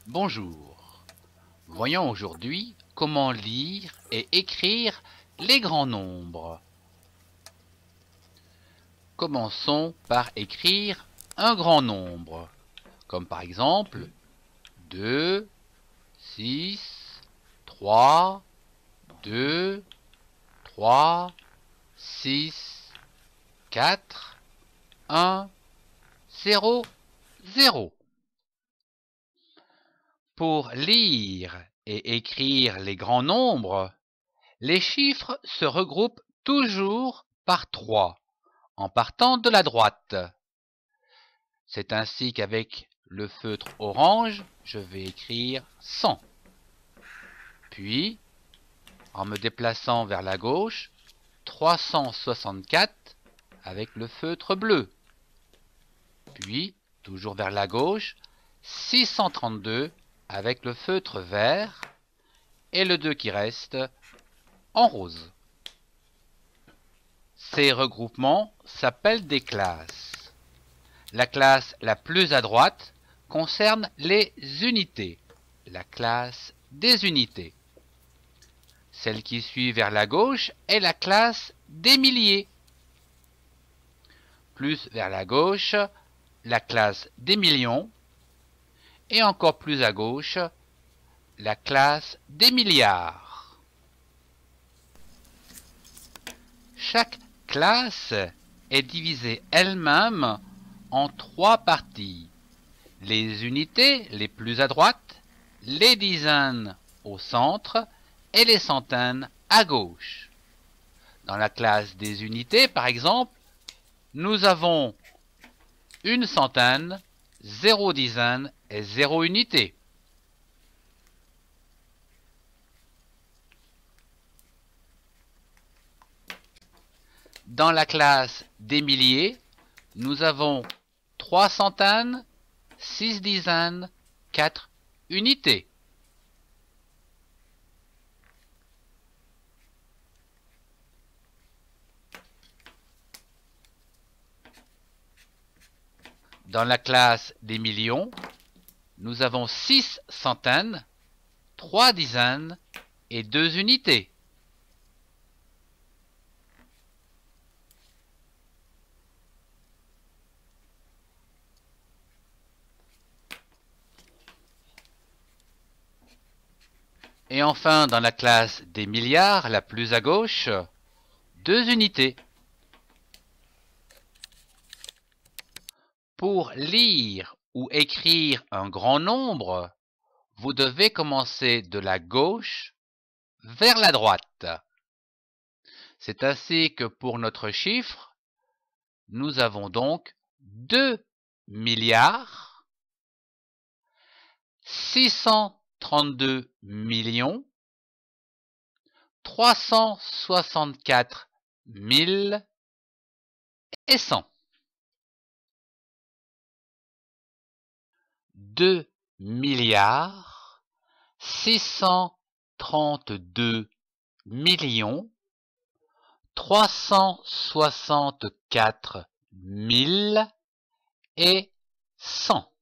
Bonjour. Voyons aujourd'hui comment lire et écrire les grands nombres. Commençons par écrire un grand nombre, comme par exemple 2, 6, 3, 2, 3, 6, 4, 1, 0, 0. Pour lire et écrire les grands nombres, les chiffres se regroupent toujours par 3, en partant de la droite. C'est ainsi qu'avec le feutre orange, je vais écrire 100. Puis, en me déplaçant vers la gauche, 364 avec le feutre bleu. Puis, toujours vers la gauche, 632 avec le feutre vert et le 2 qui reste en rose. Ces regroupements s'appellent des classes. La classe la plus à droite concerne les unités, la classe des unités. Celle qui suit vers la gauche est la classe des milliers. Plus vers la gauche, la classe des millions. Et encore plus à gauche, la classe des milliards. Chaque classe est divisée elle-même en 3 parties. Les unités les plus à droite, les dizaines au centre et les centaines à gauche. Dans la classe des unités, par exemple, nous avons une centaine, 0 dizaine et 0 unité. Dans la classe des milliers, nous avons 3 centaines, 6 dizaines, 4 unités. Dans la classe des millions, nous avons 6 centaines, 3 dizaines et 2 unités. Et enfin, dans la classe des milliards, la plus à gauche, 2 unités. Pour lire ou écrire un grand nombre, vous devez commencer de la gauche vers la droite. C'est ainsi que pour notre chiffre, nous avons donc 2 milliards 632 millions 364 000 et 100. 2 milliards 632 millions 364 000 et 100.